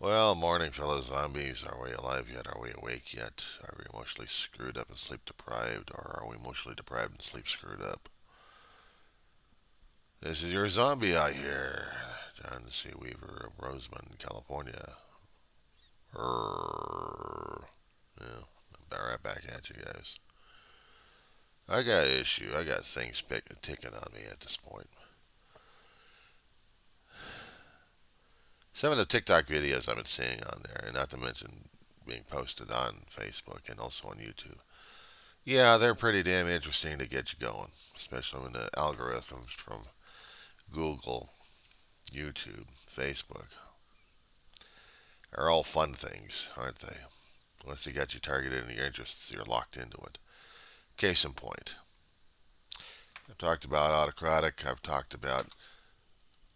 Well, morning, fellow zombies. Are we alive yet? Are we awake yet? Are we emotionally screwed up and sleep deprived? Or are we emotionally deprived and sleep screwed up? This is your zombie out here, John C. Weaver of Roseman, California. Err. Yeah, I'll be right back at you guys. I got an issue. I got things ticking on me at this point. Some of the TikTok videos I've been seeing on there, and not to mention being posted on Facebook and also on YouTube. Yeah, they're pretty damn interesting to get you going, especially when the algorithms from Google, YouTube, Facebook are all fun things, aren't they? Once they got you targeted and your interests, you're locked into it. Case in point, I've talked about autocratic. I've talked about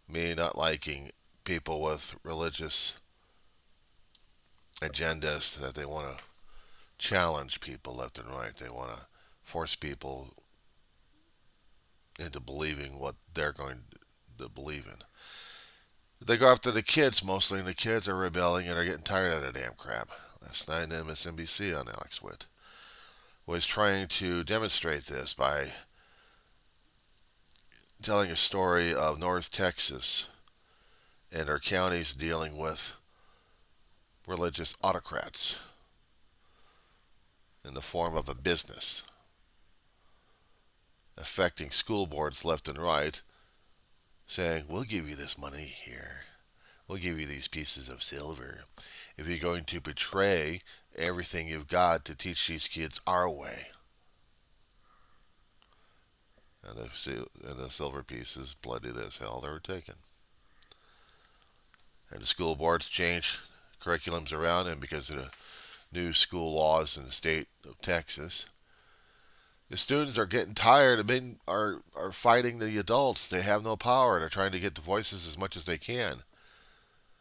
me not liking people with religious agendas that they want to challenge people left and right. They want to force people into believing what they're going to believe in. They go after the kids mostly, and the kids are rebelling and are getting tired of the damn crap. Last night on MSNBC on Alex Witt was trying to demonstrate this by telling a story of North Texas and our counties dealing with religious autocrats in the form of a business affecting school boards left and right, saying, we'll give you this money here. We'll give you these pieces of silver if you're going to betray everything you've got to teach these kids our way. And the silver pieces, bloody as hell, they were taken. And the school boards changed curriculums around, and because of the new school laws in the state of Texas, the students are getting tired of are fighting the adults. They have no power. They're trying to get the voices as much as they can.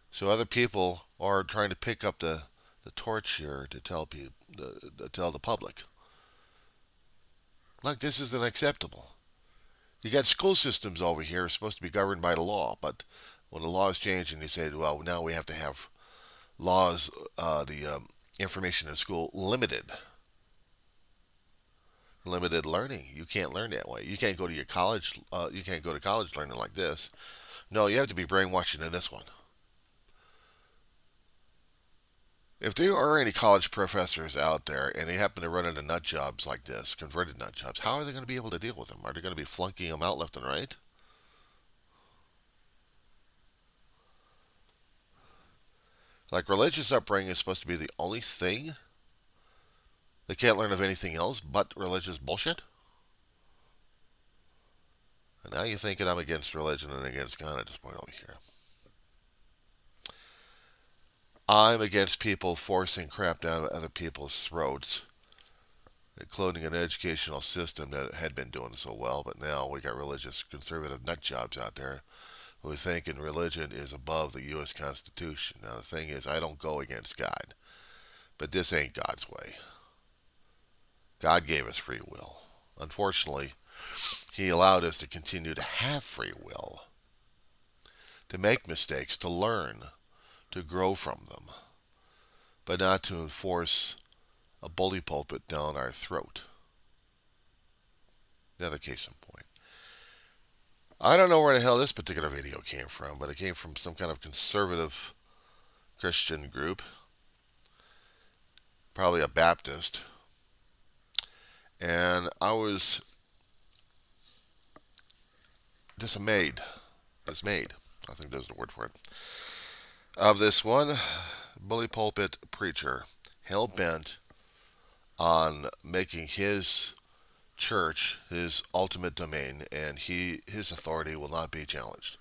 So other people are trying to pick up the torch here to tell people to tell the public. Look, this isn't acceptable. You got school systems over here supposed to be governed by the law, but when the laws change and you say, well, now we have to have laws, the information in school limited learning. You can't learn that way. You can't go to your college. You can't go to college learning like this. No, you have to be brainwashing in this one. If there are any college professors out there and they happen to run into nut jobs like this, converted nut jobs, how are they going to be able to deal with them? Are they going to be flunking them out left and right? Like religious upbringing is supposed to be the only thing they can't learn of anything else but religious bullshit? And now you're thinking I'm against religion and against God at this point over here. I'm against people forcing crap down other people's throats, including an educational system that had been doing so well, but now we got religious conservative nut jobs out there who are thinking religion is above the U.S. Constitution. Now the thing is, I don't go against God, but this ain't God's way. God gave us free will. Unfortunately, He allowed us to continue to have free will, to make mistakes, to learn, to grow from them, but not to enforce a bully pulpit down our throat. Another case in point. I don't know where the hell this particular video came from, but it came from some kind of conservative Christian group, probably a Baptist, and I was dismayed. Dismayed, I think that's the word for it, of this one bully pulpit preacher hell bent on making his church his ultimate domain, and his authority will not be challenged.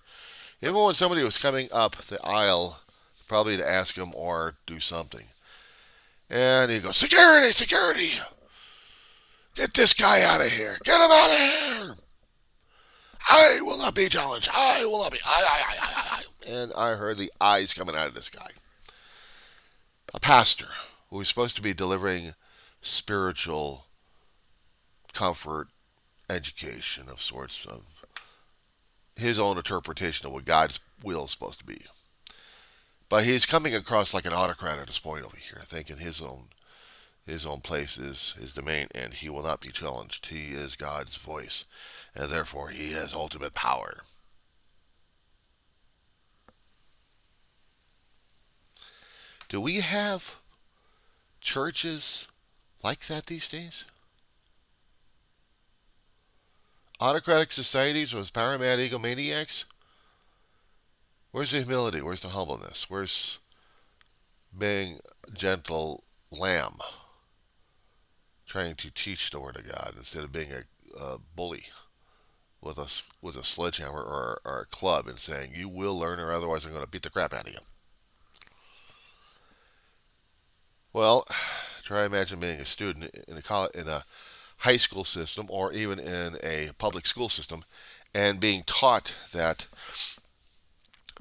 Even when somebody was coming up the aisle, probably to ask him or do something, and he goes, "Security, security! Get this guy out of here! Get him out of here! I will not be challenged. I will not be. I. And I heard the eyes coming out of this guy. A pastor who was supposed to be delivering spiritual comfort, education of sorts, of his own interpretation of what God's will is supposed to be. But he's coming across like an autocrat at this point over here, thinking his own place is his domain, and he will not be challenged. He is God's voice, and therefore he has ultimate power. Do we have churches like that these days? Autocratic societies with power mad egomaniacs? Where's the humility? Where's the humbleness? Where's being gentle lamb, trying to teach the word of God instead of being a bully with a sledgehammer or a club and saying, you will learn or otherwise I'm going to beat the crap out of you? Well, try imagine being a student in a high school system or even in a public school system and being taught that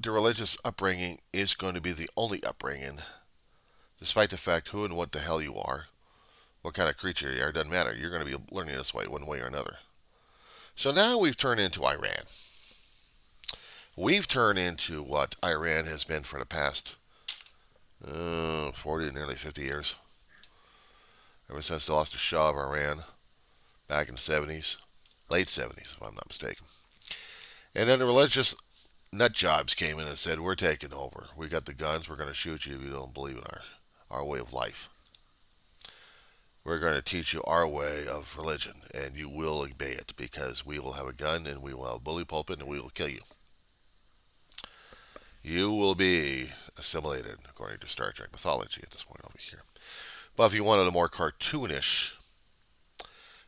the religious upbringing is going to be the only upbringing, despite the fact who and what the hell you are, what kind of creature you are, doesn't matter. You're going to be learning this way, one way or another. So now we've turned into Iran. We've turned into what Iran has been for the past 40, nearly 50 years. Ever since they lost the Shah of Iran back in the 70s, late 70s, if I'm not mistaken. And then the religious nut jobs came in and said, we're taking over. We got the guns. We're going to shoot you if you don't believe in our way of life. We're going to teach you our way of religion, and you will obey it because we will have a gun and we will have a bully pulpit and we will kill you. You will be assimilated, according to Star Trek mythology at this point over here. But if you wanted a more cartoonish,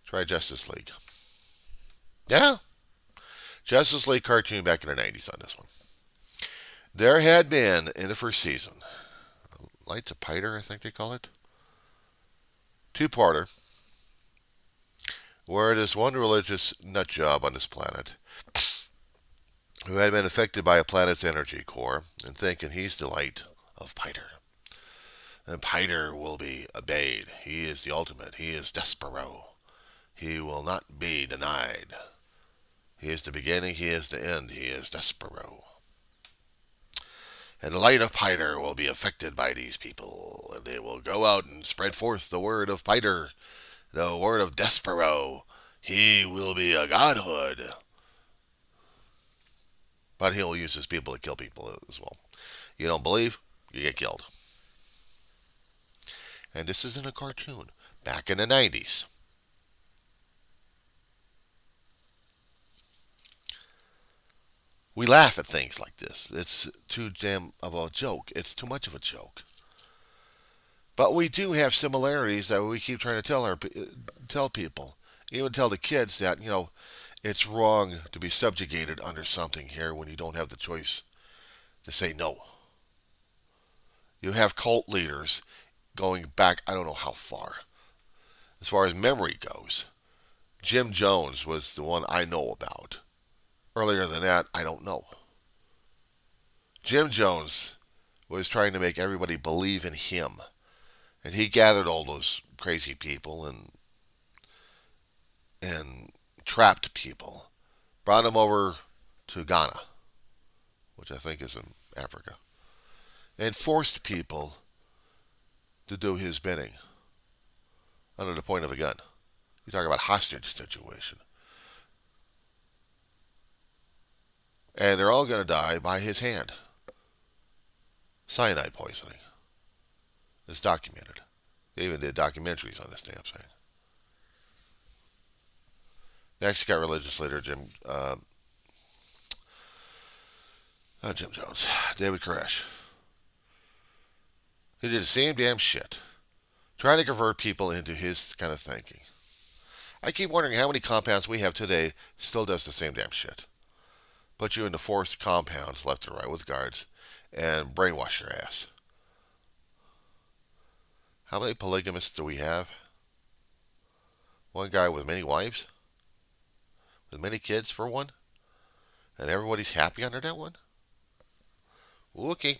try Justice League. Yeah, Justice League cartoon back in the 90s on this one. There had been, in the first season, Lights of Piter, I think they call it, two-parter, where this one religious nutjob on this planet, who had been affected by a planet's energy core, and thinking he's the light of Piter. And Piter will be obeyed. He is the ultimate. He is Despero. He will not be denied. He is the beginning. He is the end. He is Despero. And the light of Piter will be affected by these people. And they will go out and spread forth the word of Piter, the word of Despero. He will be a godhood. But he'll use his people to kill people as well. You don't believe? You get killed. And this isn't a cartoon. Back in the 90s. We laugh at things like this. It's too damn of a joke. It's too much of a joke. But we do have similarities that we keep trying to tell people. Even tell the kids that, it's wrong to be subjugated under something here when you don't have the choice to say no. You have cult leaders going back, I don't know how far. As far as memory goes, Jim Jones was the one I know about. Earlier than that, I don't know. Jim Jones was trying to make everybody believe in him. And he gathered all those crazy people and trapped people. Brought them over to Ghana, which I think is in Africa. And forced people to do his bidding under the point of a gun. You talk about hostage situation. And they're all going to die by his hand. Cyanide poisoning. It's documented. They even did documentaries on this damn thing. Next, got religious leader Jim Jones, David Koresh. He did the same damn shit, trying to convert people into his kind of thinking. I keep wondering how many compounds we have today still does the same damn shit. Put you into forced compounds left and right with guards and brainwash your ass. How many polygamists do we have? One guy with many wives? With many kids for one? And everybody's happy under that one? Okay.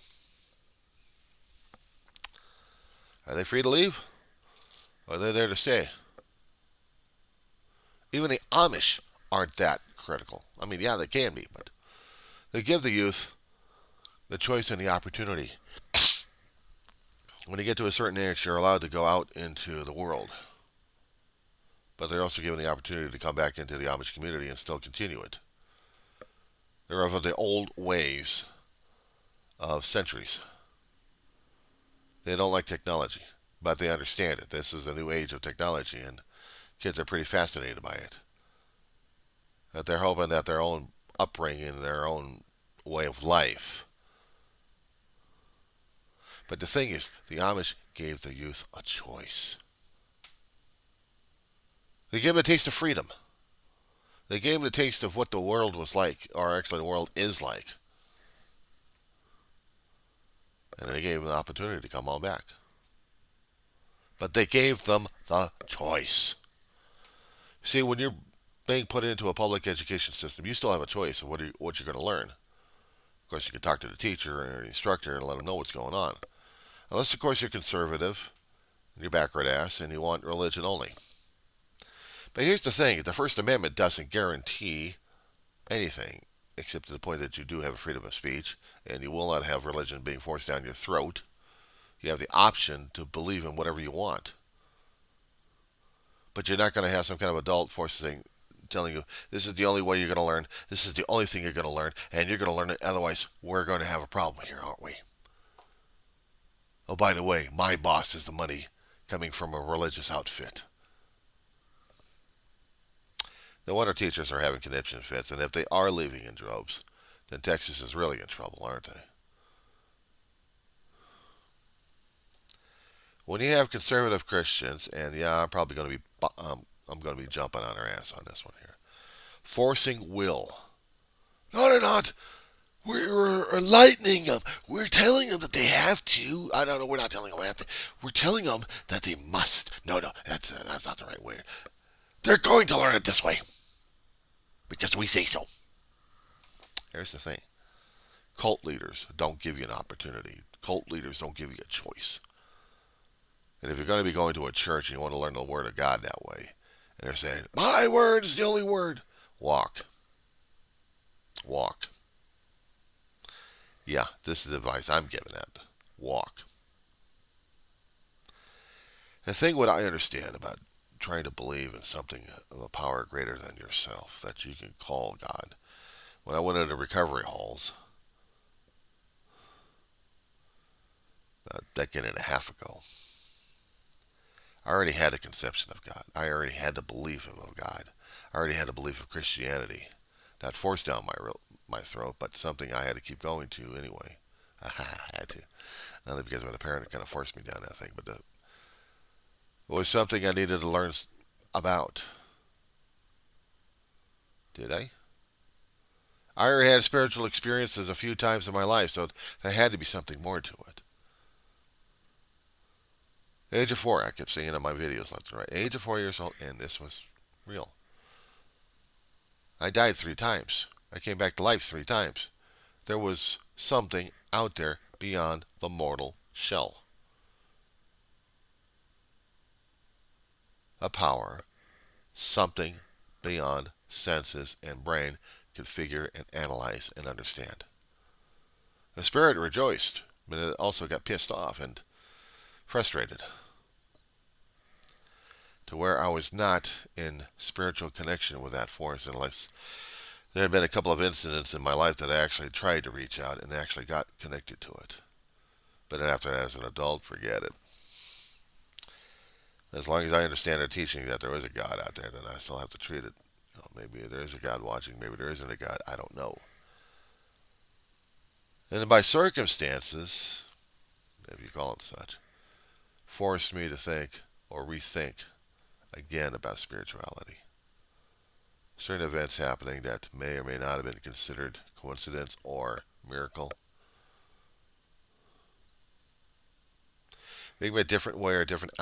Are they free to leave? Or are they there to stay? Even the Amish aren't that critical. I mean, yeah, they can be, but they give the youth the choice and the opportunity. When you get to a certain age, you're allowed to go out into the world, but they're also given the opportunity to come back into the Amish community and still continue it. They're of the old ways of centuries. They don't like technology, but they understand it. This is a new age of technology, and kids are pretty fascinated by it. That they're hoping that their own upbringing, their own way of life. But the thing is, the Amish gave the youth a choice. They gave them a taste of freedom. They gave them a taste of what the world was like, or actually the world is like. And they gave them the opportunity to come on back. But they gave them the choice. See, when you're being put into a public education system, you still have a choice of what you're going to learn. Of course, you can talk to the teacher or the instructor and let them know what's going on. Unless, of course, you're conservative and you're backward ass and you want religion only. But here's the thing. The First Amendment doesn't guarantee anything, except to the point that you do have freedom of speech, and you will not have religion being forced down your throat. You have the option to believe in whatever you want. But you're not going to have some kind of adult telling you, this is the only way you're going to learn, this is the only thing you're going to learn, and you're going to learn it, otherwise we're going to have a problem here, aren't we? Oh, by the way, my boss is the money coming from a religious outfit. No wonder teachers are having conniption fits, and if they are leaving in droves, then Texas is really in trouble, aren't they? When you have conservative Christians, and yeah, I'm probably going to be jumping on their ass on this one here, forcing will. No, they're not. We're enlightening them. We're telling them that they have to. I don't know. We're not telling them they have to. We're telling them that they must. No, that's not the right way. They're going to learn it this way because we say so. Here's the thing. Cult leaders don't give you an opportunity. Cult leaders don't give you a choice. And if you're going to be going to a church and you want to learn the Word of God that way, and they're saying, my word is the only word, walk. Walk. Yeah, this is the advice I'm giving it. Walk. The thing what I understand about trying to believe in something of a power greater than yourself that you can call God. When I went into recovery halls a decade and a half ago, I already had a conception of God. I already had the belief of God. I already had a belief of Christianity. Not forced down my throat, but something I had to keep going to anyway. I had to. Not only because my parent kind of forced me down that thing, but it was something I needed to learn about. Did I? I already had spiritual experiences a few times in my life, so there had to be something more to it. Age of 4, I kept seeing in my videos left and right. Age of 4 years old, and this was real. I died 3 times. I came back to life 3 times. There was something out there beyond the mortal shell. A power, something beyond senses and brain could figure and analyze and understand. The spirit rejoiced, but it also got pissed off and frustrated, to where I was not in spiritual connection with that force unless there had been a couple of incidents in my life that I actually tried to reach out and actually got connected to it. But then after that, as an adult, forget it. As long as I understand their teaching that there is a God out there, then I still have to treat it. Maybe there is a God watching, maybe there isn't a God, I don't know. And by circumstances, if you call it such, forced me to think or rethink again about spirituality. Certain events happening that may or may not have been considered coincidence or miracle. Maybe a different way or a different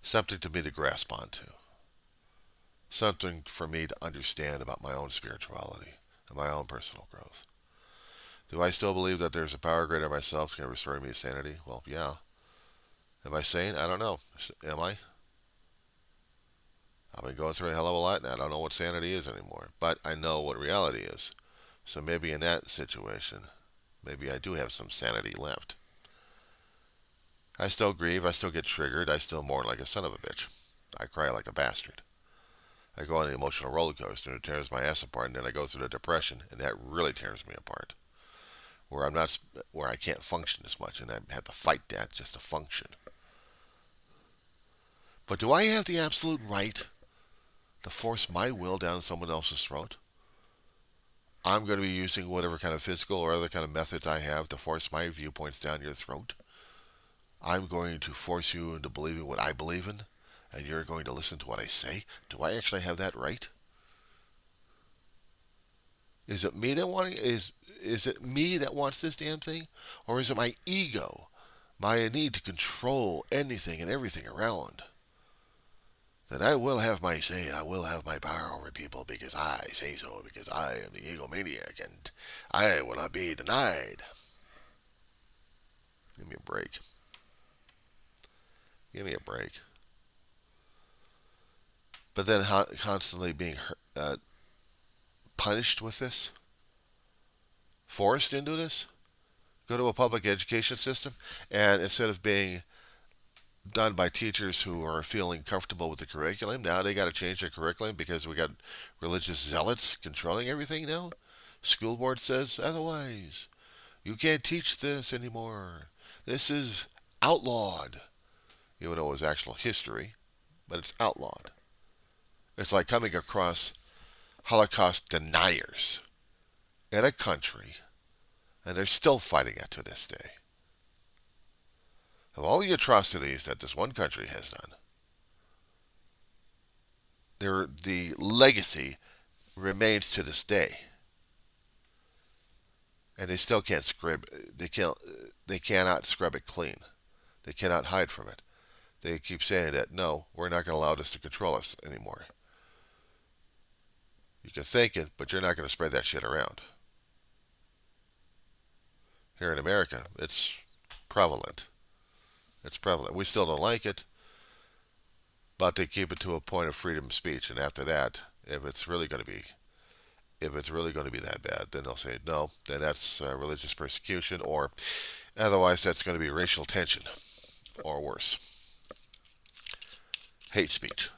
something to me to grasp onto. Something for me to understand about my own spirituality and my own personal growth. Do I still believe that there's a power greater than myself that can restore me to sanity? Well, yeah. Am I sane? I don't know. Am I? I've been going through a hell of a lot, and I don't know what sanity is anymore. But I know what reality is. So maybe in that situation, maybe I do have some sanity left. I still grieve. I still get triggered. I still mourn like a son of a bitch. I cry like a bastard. I go on the emotional roller coaster and it tears my ass apart, and then I go through the depression, and that really tears me apart. Where I'm not, where I can't function as much, and I have to fight that just to function. But do I have the absolute right to force my will down someone else's throat? I'm going to be using whatever kind of physical or other kind of methods I have to force my viewpoints down your throat. I'm going to force you into believing what I believe in, and you're going to listen to what I say. Do I actually have that right? Is it me that is it me that wants this damn thing, or is it my ego, my need to control anything and everything around? That I will have my say, I will have my power over people because I say so, because I am the egomaniac, and I will not be denied. Give me a break. Give me a break. But then constantly being punished with this, forced into this, go to a public education system, and instead of being done by teachers who are feeling comfortable with the curriculum, now they got to change their curriculum because we got religious zealots controlling everything now. School board says otherwise. You can't teach this anymore. This is outlawed. Even though it was actual history, but it's outlawed. It's like coming across Holocaust deniers in a country, and they're still fighting it to this day. Of all the atrocities that this one country has done, the legacy remains to this day, and they still can't scrub. They cannot scrub it clean. They cannot hide from it. They keep saying that no, we're not going to allow this to control us anymore. You can think it, but you're not going to spread that shit around. Here in America, it's prevalent. It's prevalent. We still don't like it, but they keep it to a point of freedom of speech. And after that, if it's really going to be that bad, then they'll say no. Then that's religious persecution, or otherwise that's going to be racial tension, or worse, hate speech.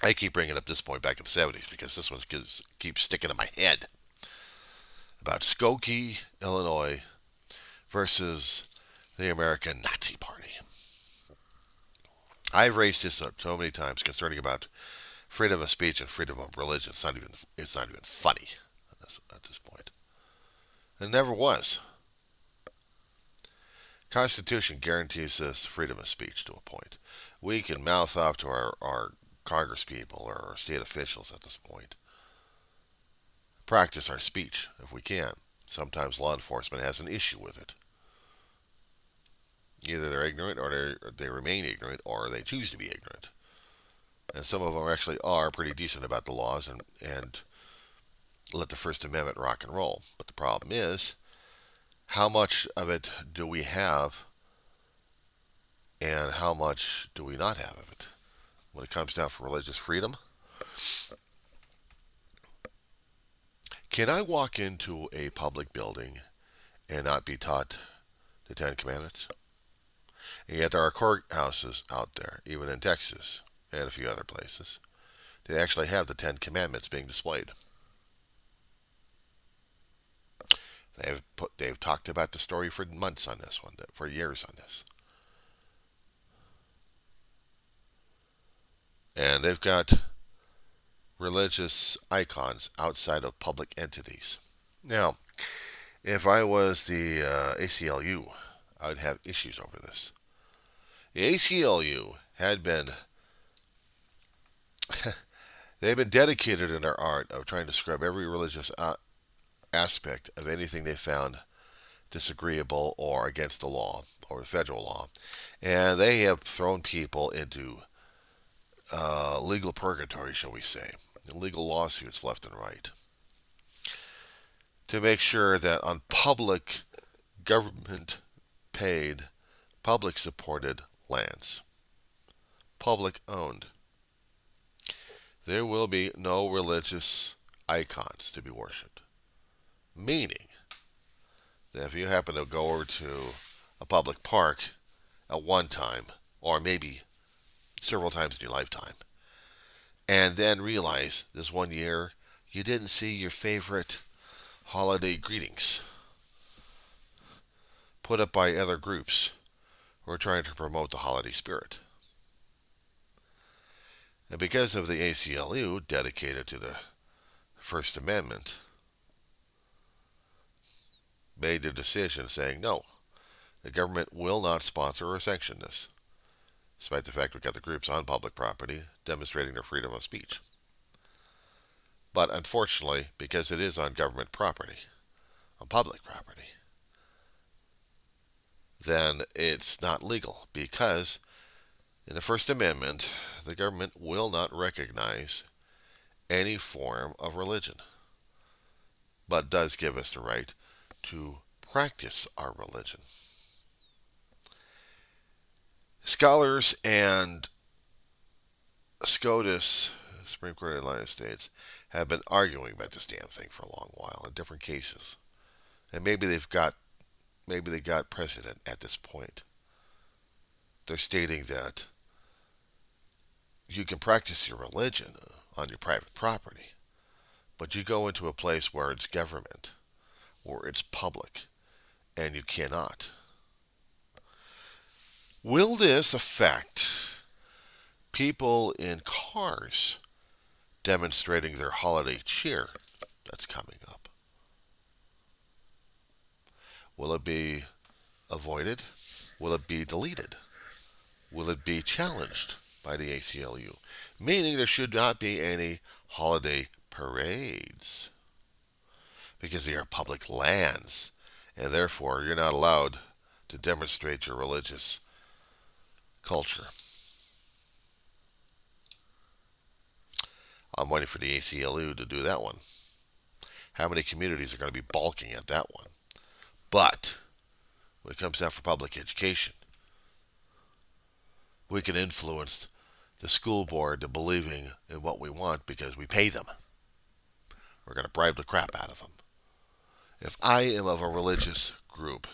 I keep bringing up this point back in the 70s because this one keeps sticking in my head about Skokie, Illinois versus the American Nazi Party. I've raised this up so many times concerning about freedom of speech and freedom of religion. It's not even funny at this point. It never was. Constitution guarantees us freedom of speech to a point. We can mouth off to our Congress people or our state officials at this point. Practice our speech if we can. Sometimes law enforcement has an issue with it. Either they're ignorant or they remain ignorant or they choose to be ignorant. And some of them actually are pretty decent about the laws and let the First Amendment rock and roll. But the problem is, how much of it do we have and how much do we not have of it? When it comes down for religious freedom, can I walk into a public building and not be taught the Ten Commandments? And yet there are courthouses out there, even in Texas and a few other places. They actually have the Ten Commandments being displayed. They've talked about the story for months on this one, for years on this. And they've got religious icons outside of public entities. Now, if I was the ACLU, I would have issues over this. The ACLU had been they've been dedicated in their art of trying to scrub every religious aspect of anything they found disagreeable or against the law or the federal law, and they have thrown people into legal purgatory, shall we say, legal lawsuits left and right, to make sure that on public government paid public supported lands, public owned. There will be no religious icons to be worshipped. Meaning that if you happen to go over to a public park at one time, or maybe several times in your lifetime, and then realize this one year you didn't see your favorite holiday greetings put up by other groups who are trying to promote the holiday spirit. And because of the ACLU dedicated to the First Amendment, made a decision saying no, the government will not sponsor or sanction this, despite the fact we've got the groups on public property demonstrating their freedom of speech. But unfortunately, because it is on government property, on public property, then it's not legal because in the First Amendment, the government will not recognize any form of religion, but does give us the right to practice our religion. Scholars and SCOTUS, Supreme Court of the United States, have been arguing about this damn thing for a long while in different cases. And maybe they got precedent at this point. They're stating that you can practice your religion on your private property, but you go into a place where it's government, or it's public, and you cannot. Will this affect people in cars demonstrating their holiday cheer that's coming up? Will it be avoided? Will it be deleted? Will it be challenged by the ACLU? Meaning there should not be any holiday parades because they are public lands, and therefore you're not allowed to demonstrate your religious culture. I'm waiting for the ACLU to do that one. How many communities are going to be balking at that one? But when it comes down for public education, we can influence the school board to believing in what we want because we pay them. We're going to bribe the crap out of them. If I am of a religious group,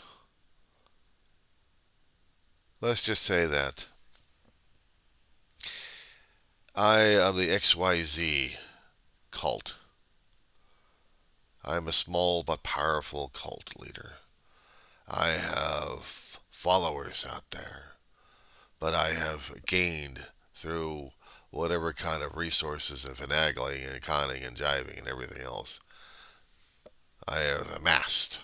let's just say that I am the XYZ cult. I'm a small but powerful cult leader. I have followers out there, but I have gained through whatever kind of resources and finagling and conning and jiving and everything else. I have amassed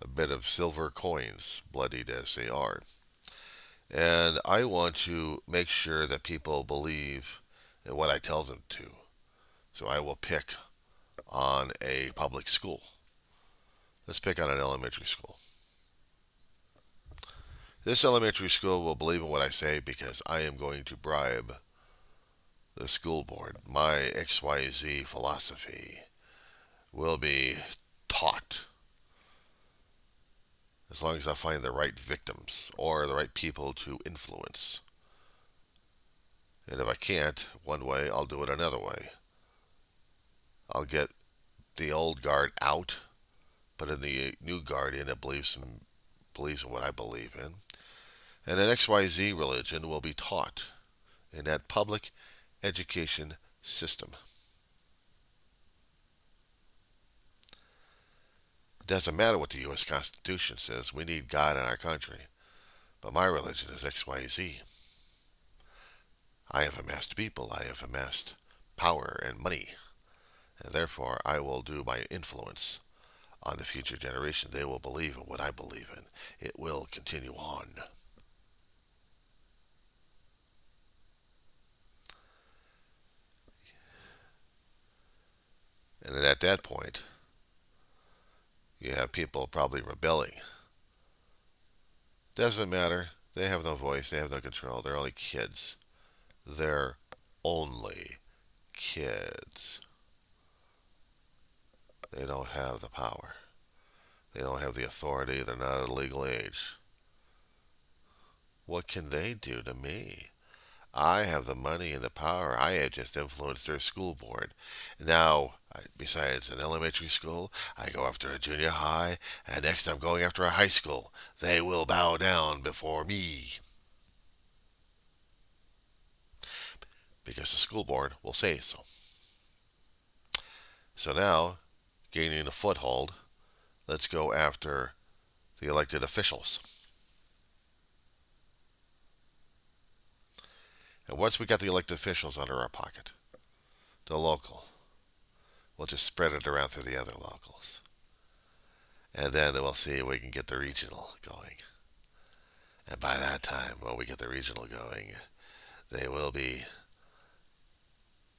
a bit of silver coins, bloodied as they are. And I want to make sure that people believe in what I tell them to. So I will pick on a public school. Let's pick on an elementary school. This elementary school will believe in what I say because I am going to bribe the school board. My XYZ philosophy will be taught as long as I find the right victims or the right people to influence. And if I can't, one way, I'll do it another way. I'll get the old guard out, put in the new guard in that believes in what I believe in. And an XYZ religion will be taught in that public education system. It doesn't matter what the U.S. Constitution says. We need God in our country. But my religion is XYZ. I have amassed people. I have amassed power and money. And therefore, I will do my influence on the future generation. They will believe in what I believe in. It will continue on. And at that point, you have people probably rebelling. Doesn't matter. They have no voice. They have no control. They're only kids. They're only kids. They don't have the power. They don't have the authority. They're not at a legal age. What can they do to me? I have the money and the power. I have just influenced their school board. Now, besides an elementary school, I go after a junior high, and next I'm going after a high school. They will bow down before me because the school board will say so. So now, gaining a foothold, let's go after the elected officials. And once we got the elected officials under our pocket, the local, we'll just spread it around through the other locals. And then we'll see if we can get the regional going. And by that time, when we get the regional going, they will be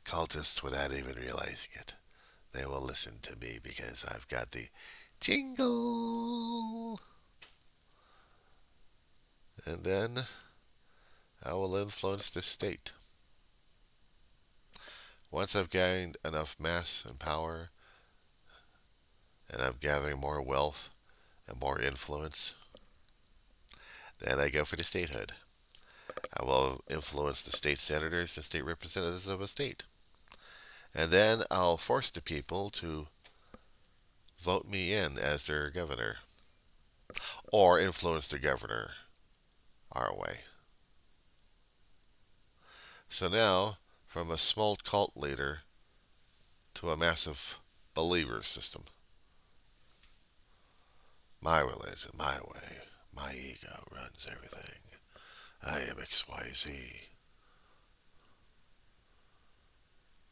cultists without even realizing it. They will listen to me because I've got the jingle. And then I will influence the state. Once I've gained enough mass and power, and I'm gathering more wealth and more influence, then I go for the statehood. I will influence the state senators and state representatives of a state. And then I'll force the people to vote me in as their governor, or influence the governor our way. So now, from a small cult leader to a massive believer system. My religion, my way, my ego runs everything. I am XYZ.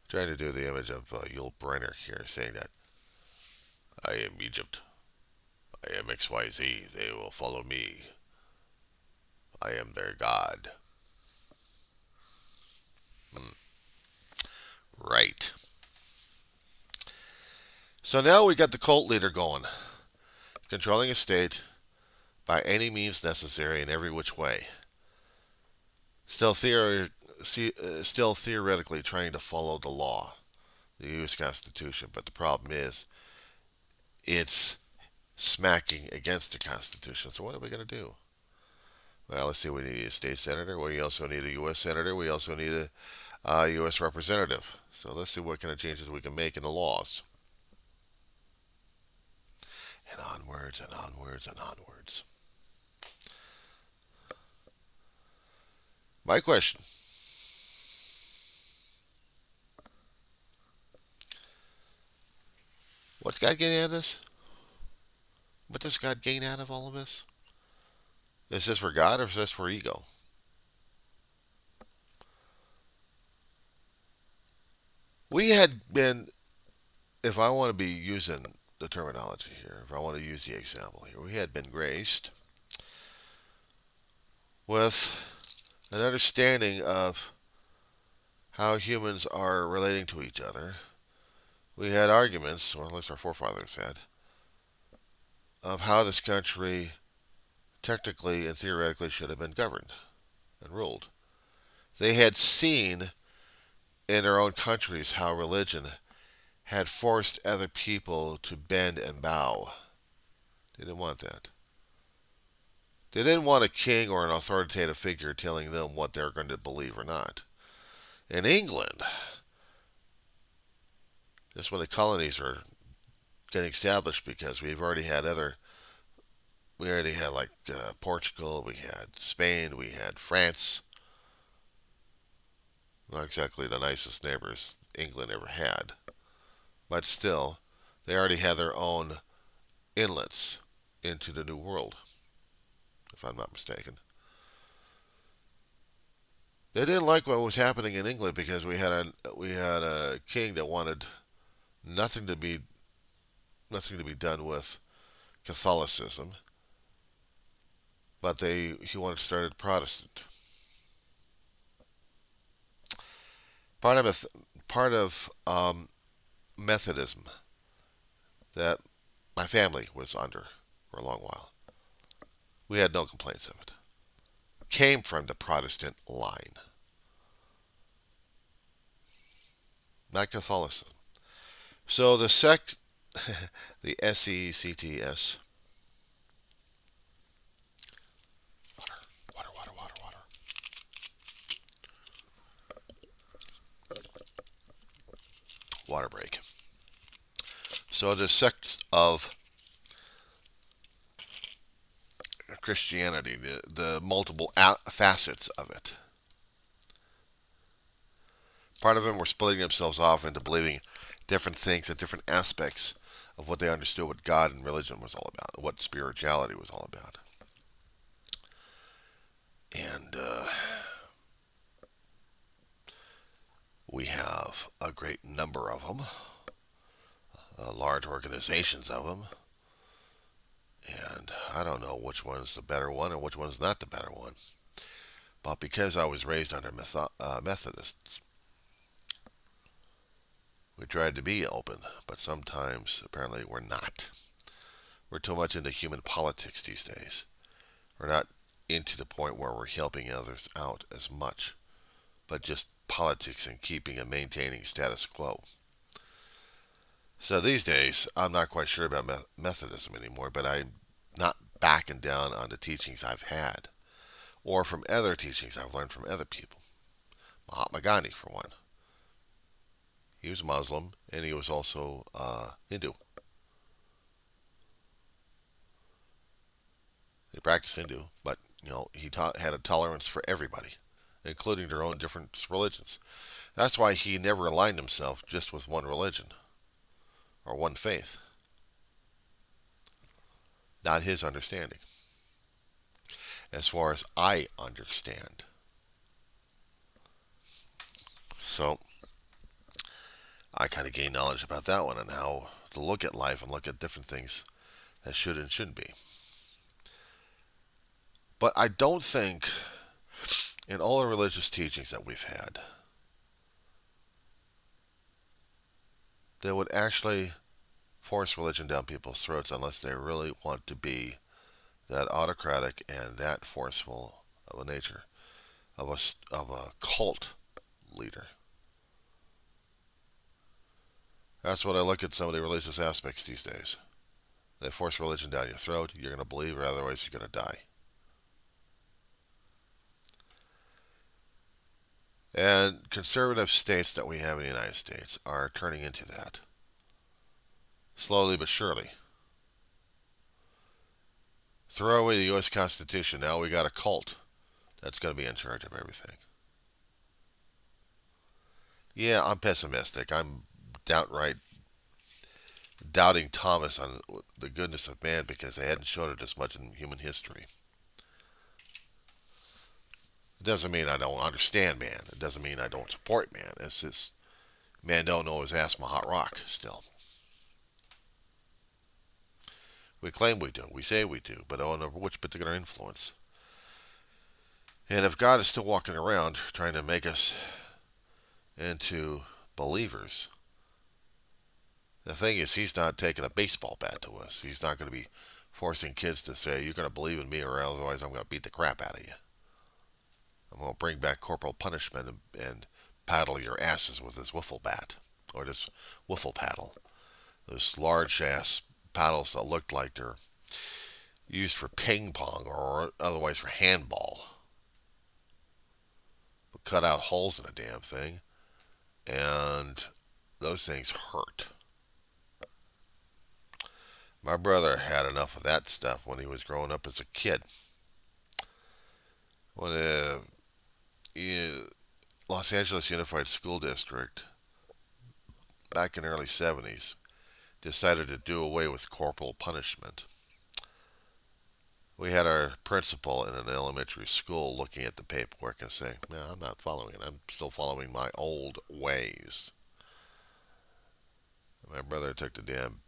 Trying to do the image of Yul Brynner here, saying that I am Egypt. I am XYZ. They will follow me. I am their God. Right. So now we got the cult leader going, controlling a state by any means necessary in every which way. Still theoretically trying to follow the law, the U.S. Constitution, but the problem is it's smacking against the Constitution. So what are we going to do? Well, let's see. We need a state senator. We also need a U.S. senator. We also need a U.S. representative. So let's see what kind of changes we can make in the laws. And onwards and onwards and onwards. My question. What's God getting out of this? What does God gain out of all of this? Is this for God or is this for ego? We had been, if I want to be using the terminology here, if I want to use the example here, we had been graced with an understanding of how humans are relating to each other. We had arguments, or at least our forefathers had, of how this country technically and theoretically should have been governed and ruled. They had seen in their own countries how religion had forced other people to bend and bow. They didn't want that. They didn't want a king or an authoritative figure telling them what they're going to believe or not. In England, just when the colonies are getting established, because we already had like Portugal, we had Spain, we had France. Not exactly the nicest neighbors England ever had, but still, they already had their own inlets into the New World, if I'm not mistaken. They didn't like what was happening in England because we had a king that wanted nothing to be done with Catholicism, but he wanted to start a Protestant. Part of Methodism that my family was under for a long while. We had no complaints of it. Came from the Protestant line, not Catholicism. So the the SECTS, water, water, water, water. water break. So the sects of Christianity, the multiple facets of it. Part of them were splitting themselves off into believing different things and different aspects of what they understood what God and religion was all about, what spirituality was all about. And we have a great number of them, large organizations of them. And I don't know which one's the better one and which one's not the better one. But because I was raised under Methodists, we tried to be open, but sometimes apparently we're not. We're too much into human politics these days. We're not into the point where we're helping others out as much, but just politics and keeping and maintaining status quo. So these days, I'm not quite sure about Methodism anymore, but I'm not backing down on the teachings I've had, or from other teachings I've learned from other people. Mahatma Gandhi, for one. He was Muslim, and he was also Hindu. He practiced Hindu, but he had a tolerance for everybody, including their own different religions. That's why he never aligned himself just with one religion or one faith. Not his understanding, as far as I understand. So I kind of gained knowledge about that one and how to look at life and look at different things that should and shouldn't be. But I don't think in all the religious teachings that we've had, they would actually force religion down people's throats unless they really want to be that autocratic and that forceful of a nature, of a cult leader. That's what I look at some of the religious aspects these days. They force religion down your throat. You're going to believe, or otherwise you're going to die. And conservative states that we have in the United States are turning into that. Slowly but surely. Throw away the U.S. Constitution. Now we got a cult that's going to be in charge of everything. Yeah, I'm pessimistic. I'm downright doubting Thomas on the goodness of man because they hadn't shown it as much in human history. It doesn't mean I don't understand man. It doesn't mean I don't support man. It's just man don't know his ass from a hot rock still. We claim we do. We say we do, but I don't know which particular influence. And if God is still walking around trying to make us into believers, the thing is he's not taking a baseball bat to us. He's not going to be forcing kids to say, you're going to believe in me or otherwise I'm going to beat the crap out of you. I'm going to bring back corporal punishment and paddle your asses with this wiffle bat or this wiffle paddle. Those large ass paddles that looked like they're used for ping pong or otherwise for handball. But cut out holes in the damn thing, and those things hurt. My brother had enough of that stuff when he was growing up as a kid. When Los Angeles Unified School District, back in the early 70s, decided to do away with corporal punishment, we had our principal in an elementary school looking at the paperwork and saying, no, I'm not following it. I'm still following my old ways. My brother took the damn...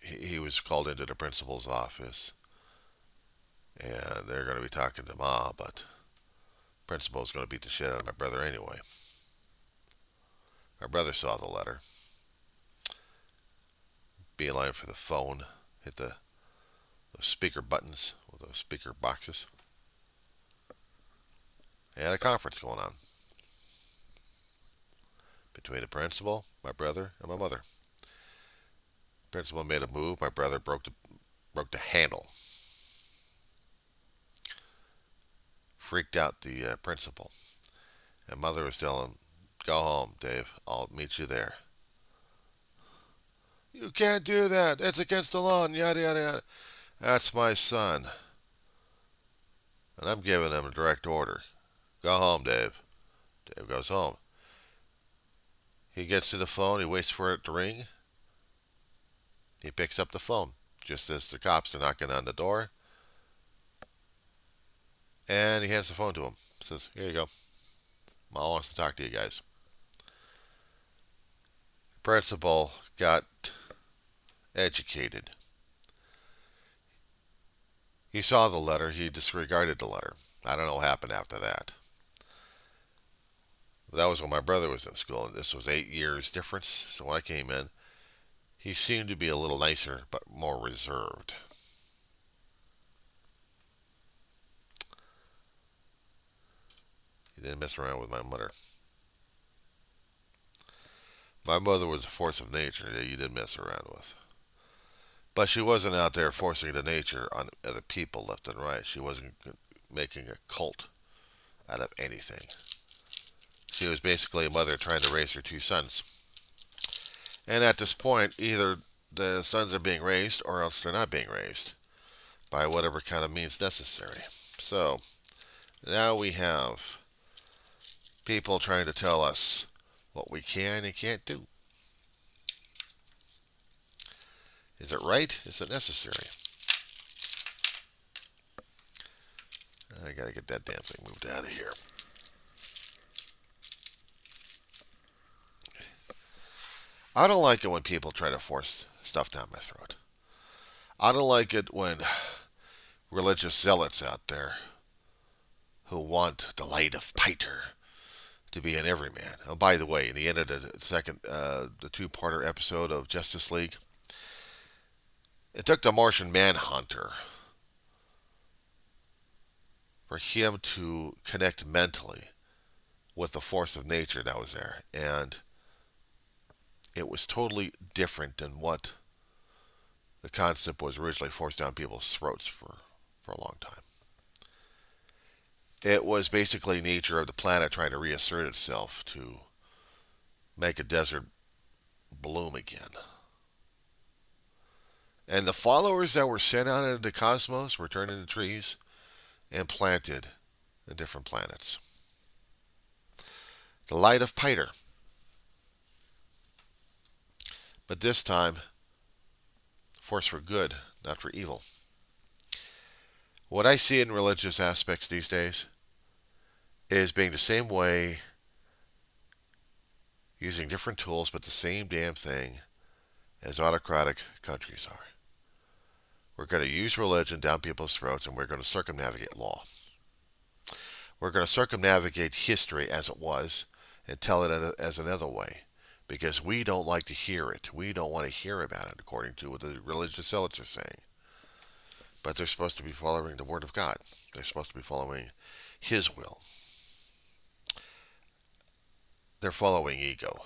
He was called into the principal's office, and they're going to be talking to Ma, but principal's going to beat the shit out of my brother anyway. My brother saw the letter. Beeline for the phone. Hit those speaker buttons with those speaker boxes. They had a conference going on between the principal, my brother, and my mother. Principal made a move. My brother broke the handle. Freaked out the principal. And mother was telling him, go home, Dave. I'll meet you there. You can't do that. It's against the law, and yada, yada, yada. That's my son. And I'm giving him a direct order. Go home, Dave. Dave goes home. He gets to the phone. He waits for it to ring. He picks up the phone just as the cops are knocking on the door. And he hands the phone to him. Says, here you go. Mom wants to talk to you guys. The principal got educated. He saw the letter. He disregarded the letter. I don't know what happened after that. That was when my brother was in school, and this was 8 years difference. So when I came in, he seemed to be a little nicer, but more reserved. He didn't mess around with my mother. My mother was a force of nature that you didn't mess around with. But she wasn't out there forcing the nature on other people left and right. She wasn't making a cult out of anything. She was basically a mother trying to raise her 2 sons. And at this point, either the sons are being raised or else they're not being raised by whatever kind of means necessary. So now we have people trying to tell us what we can and can't do. Is it right? Is it necessary? I gotta get that damn thing moved out of here. I don't like it when people try to force stuff down my throat. I don't like it when religious zealots out there who want the light of Peter to be in every man. Oh, by the way, in the end of the 2-parter episode of Justice League, it took the Martian Manhunter for him to connect mentally with the force of nature that was there. And it was totally different than what the concept was originally forced down people's throats for a long time. It was basically nature of the planet trying to reassert itself to make a desert bloom again. And the followers that were sent out into the cosmos were turned into trees and planted in different planets. The light of Peter. But this time, force for good, not for evil. What I see in religious aspects these days is being the same way, using different tools, but the same damn thing as autocratic countries are. We're going to use religion down people's throats, and we're going to circumnavigate law. We're going to circumnavigate history as it was and tell it as another way, because we don't like to hear it. We don't want to hear about it, according to what the religious zealots are saying. But they're supposed to be following the Word of God. They're supposed to be following His will. They're following ego.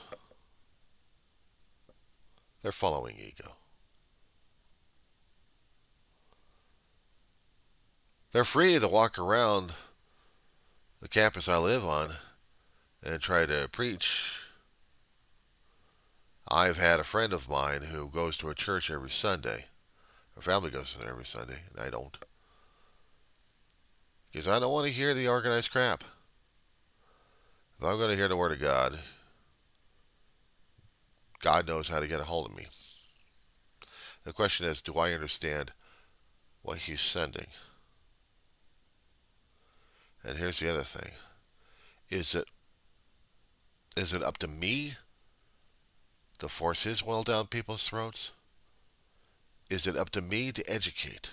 They're following ego. They're free to walk around the campus I live on and try to preach. I've had a friend of mine who goes to a church every Sunday. Her family goes there every Sunday, and I don't. Because I don't want to hear the organized crap. If I'm going to hear the Word of God, God knows how to get a hold of me. The question is, do I understand what He's sending? And here's the other thing. Is it up to me to force His will down people's throats? Is it up to me to educate?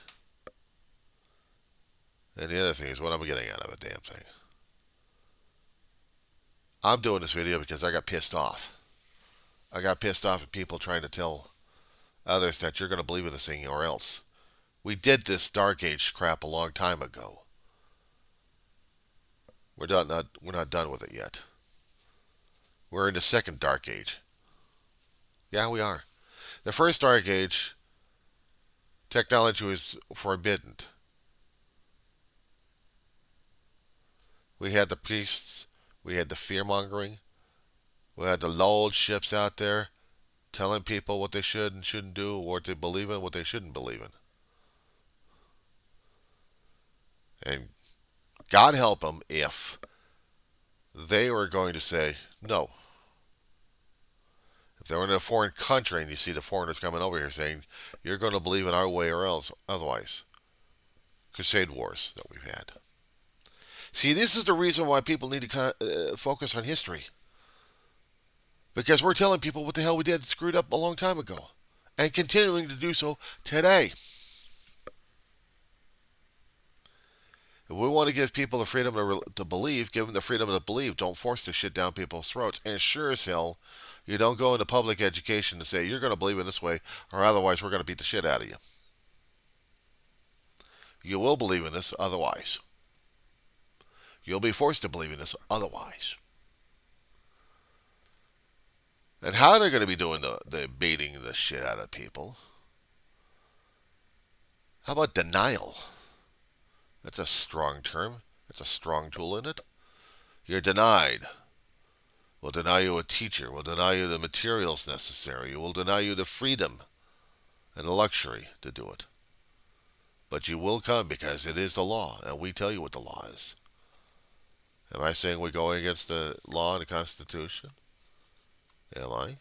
And the other thing is what I'm getting out of a damn thing. I'm doing this video because I got pissed off. I got pissed off at people trying to tell others that you're going to believe in this thing or else. We did this Dark Age crap a long time ago. We're not done with it yet. We're in the second Dark Age. Yeah, we are. The first Dark Age, technology was forbidden. We had the priests, we had the fear-mongering, we had the lulled ships out there telling people what they should and shouldn't do, what they believe in, what they shouldn't believe in. And God help them if they were going to say no. If they were in a foreign country and you see the foreigners coming over here saying, you're going to believe in our way or else otherwise. Crusade wars that we've had. See, this is the reason why people need to focus on history. Because we're telling people what the hell we did screwed up a long time ago. And continuing to do so today. If we want to give people the freedom to believe, give them the freedom to believe. Don't force this shit down people's throats. And sure as hell, you don't go into public education to say, you're going to believe in this way, or otherwise we're going to beat the shit out of you. You will believe in this otherwise. You'll be forced to believe in this otherwise. And how they're going to be doing the beating the shit out of people? How about denial? That's a strong term. That's a strong tool in it. You're denied. We'll deny you a teacher. We'll deny you the materials necessary. We'll deny you the freedom and the luxury to do it. But you will come because it is the law, and we tell you what the law is. Am I saying we're going against the law and the Constitution? Am I?